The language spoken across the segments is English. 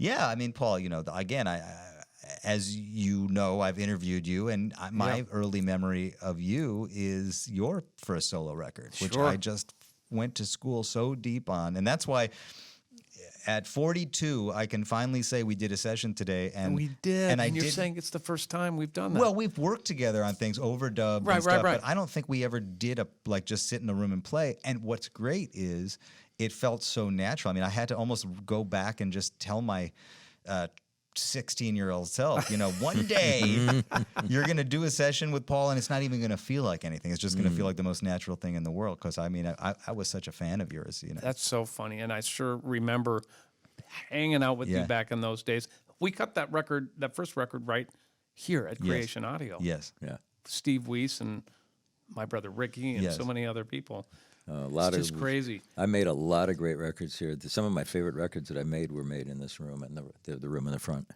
Yeah, I mean, Paul, again, as you know, I've interviewed you, and my early memory of you is your first solo record, which I just went to school so deep on, and that's why. At 42, I can finally say we did a session today, and we did. And you're saying it's the first time we've done that. Well, we've worked together on things, overdubbed and stuff, but I don't think we ever did just sit in a room and play. And what's great is it felt so natural. I mean, I had to almost go back and just tell my 16-year-old self, one day you're going to do a session with Paul, and it's not even going to feel like anything. It's just going to feel like the most natural thing in the world. Because I mean, I was such a fan of yours. That's so funny, and I sure remember hanging out with you back in those days. We cut that first record, right here at Creation Audio. Yes, yeah. Steve Weiss and my brother Ricky and so many other people. It's just crazy. I made a lot of great records here. Some of my favorite records that I made were made in this room, and the room in the front.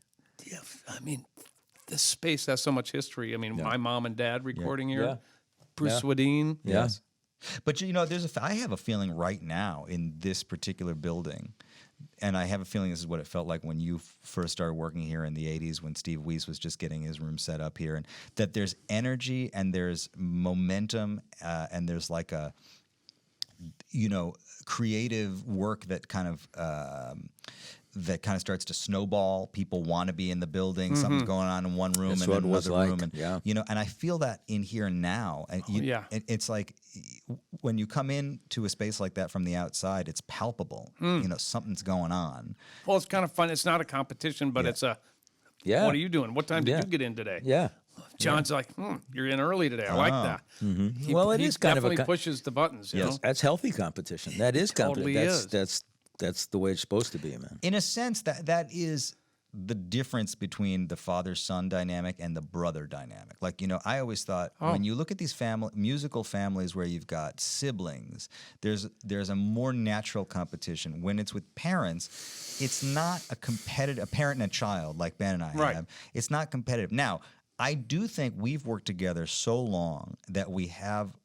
Yeah, I mean, this space has so much history. I mean, my mom and dad recording here, Bruce Swedeen. Yes. But I have a feeling right now in this particular building, and I have a feeling this is what it felt like when you first started working here in the 80s when Steve Weiss was just getting his room set up here, and that there's energy and there's momentum and there's like a creative work that kind of starts to snowball. People want to be in the building. Something's going on in one room and in another room, and and I feel that in here now. And it's like when you come into a space like that from the outside, it's palpable. Something's going on. Well, it's kind of fun. It's not a competition, but it's a. Yeah. What are you doing? What time did you get in today? Yeah. John's like, you're in early today. I like that. Mm-hmm. It is kind of definitely pushes the buttons. You know? That's healthy competition. That is totally competition. That's the way it's supposed to be, man. In a sense, that is the difference between the father-son dynamic and the brother dynamic. Like, I always thought when you look at these musical families where you've got siblings, there's a more natural competition. When it's with parents, it's not a parent and a child like Ben and I have. It's not competitive. Now, I do think we've worked together so long that we have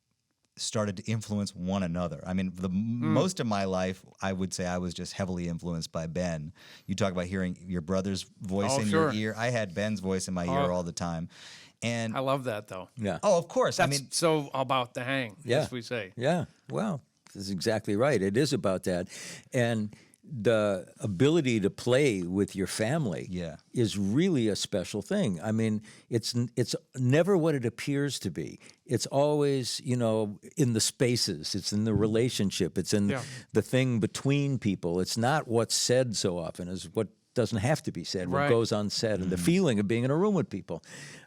started to influence one another. I mean, most of my life, I would say I was just heavily influenced by Ben. You talk about hearing your brother's voice in your ear. I had Ben's voice in my ear all the time. And I love that, though. Yeah. Oh, of course. That's so about the hang, as we say. Yeah. Well, that's exactly right. It is about that. And the ability to play with your family is really a special thing. I mean, it's never what it appears to be. It's always, in the spaces. It's in the relationship. It's in the thing between people. It's not what's said so often as what doesn't have to be said, what goes unsaid, and the feeling of being in a room with people.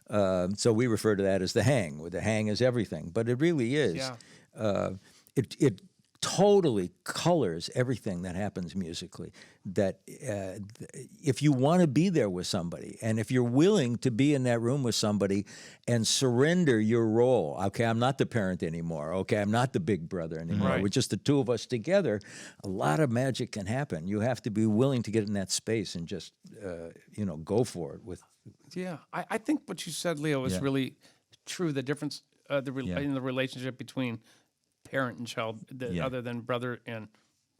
So we refer to that as the hang, where the hang is everything. But it really is. Yeah. It totally colors everything that happens musically. That if you want to be there with somebody, and if you're willing to be in that room with somebody and surrender your role, okay, I'm not the parent anymore, okay, I'm not the big brother anymore, we're just the two of us together, a lot of magic can happen. You have to be willing to get in that space and just, go for it with. Yeah, I think what you said, Leo, is really true. The difference in the relationship between parent and child, other than brother and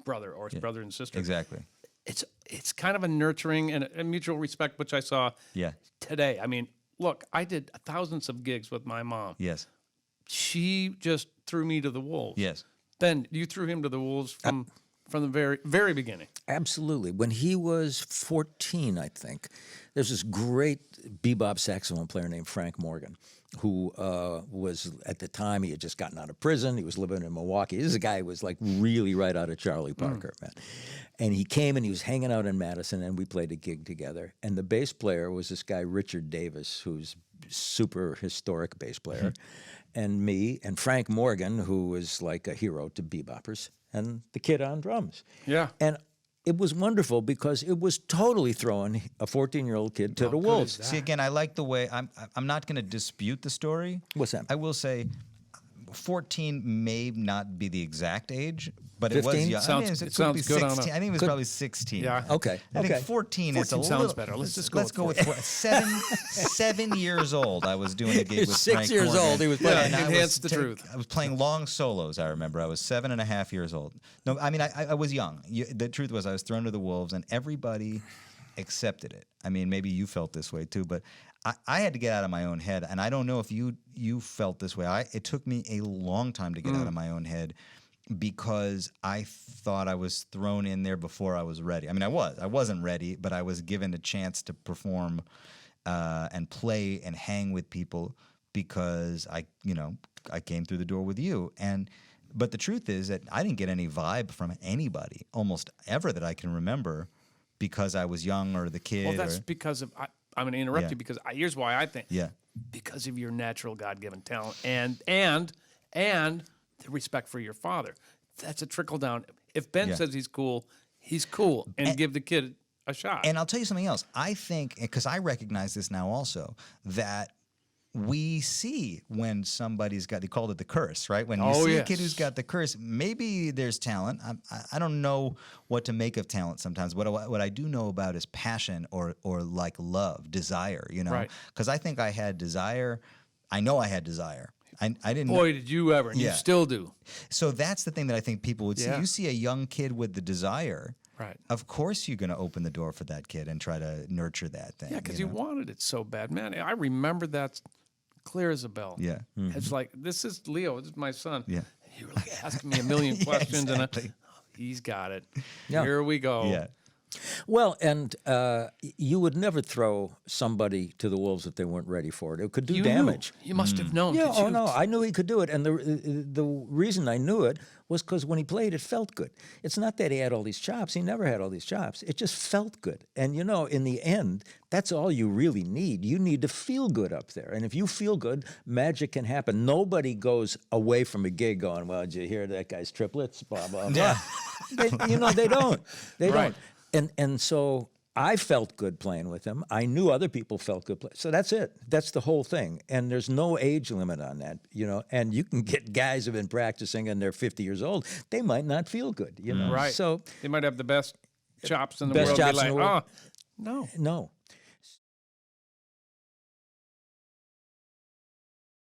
brother or brother and sister. Exactly. It's kind of a nurturing and a mutual respect, which I saw today. I mean, look, I did thousands of gigs with my mom. Yes. She just threw me to the wolves. Yes. Ben, you threw him to the wolves from the very, very beginning. Absolutely. When he was 14, I think, there's this great bebop saxophone player named Frank Morgan, who was, at the time, he had just gotten out of prison. He was living in Milwaukee. This is a guy who was like really right out of Charlie Parker, man. And he came and he was hanging out in Madison, and we played a gig together. And the bass player was this guy, Richard Davis, who's super historic bass player, and me, and Frank Morgan, who was like a hero to beboppers, and the kid on drums. Yeah. And it was wonderful because it was totally throwing a 14-year-old kid to the wolves. See, again, I like the way, I'm not going to dispute the story. What's that? I will say 14 may not be the exact age, but 15? it was young. It sounds good 16. I think it was probably 16. Yeah. Okay. I think 14 is a sounds little better. Let's go with 7 years old. I was doing a gig with 6 Frank years Morgan. old. He was playing. Enhance the truth. I was playing long solos. I remember I was 7.5 years old. No, I mean I was young. The truth was I was thrown to the wolves, and everybody accepted it. I mean, maybe you felt this way too, but I had to get out of my own head, and I don't know if you felt this way. It took me a long time to get out of my own head because I thought I was thrown in there before I was ready. I mean, I wasn't ready, but I was given a chance to perform and play and hang with people because I came through the door with you. But the truth is that I didn't get any vibe from anybody almost ever that I can remember because I was young or the kid. Well, that's because of I'm going to interrupt you because here's why I think. Yeah. Because of your natural God-given talent and the respect for your father. That's a trickle down. If Ben says he's cool, and give the kid a shot. And I'll tell you something else. I think, because I recognize this now also, that we see when somebody's got, they called it the curse, right? When you see a kid who's got the curse, maybe there's talent. I don't know what to make of talent sometimes. What I do know about is passion or like love, desire, Right. Because I think I had desire. I know I had desire. I didn't. Boy, did you ever, and you still do. So that's the thing that I think people would see. Yeah. You see a young kid with the desire. Right. Of course you're going to open the door for that kid and try to nurture that thing. Yeah, because you wanted it so bad. Man, I remember that clear as a bell. Yeah. Mm-hmm. It's like, this is Leo, this is my son. Yeah. You were like asking me a million questions, exactly. and he's got it. Yeah. Here we go. Yeah. Well, and you would never throw somebody to the wolves if they weren't ready for it. It could do You damage. knew. You must have known. Yeah, 'cause you- no, I knew he could do it, and the reason I knew it was because when he played, it felt good. It's not that he had all these chops; he never had all these chops. It just felt good, and in the end, that's all you really need. You need to feel good up there, and if you feel good, magic can happen. Nobody goes away from a gig going, "Well, did you hear that guy's triplets?" Blah blah blah. Yeah. They don't. They Right. don't. And so I felt good playing with him. I knew other people felt good playing. So that's it. That's the whole thing. And there's no age limit on that, And you can get guys who've been practicing and they're 50 years old. They might not feel good, Right. So they might have the best chops in the Best world. chops Be like, in the world. oh, no. no.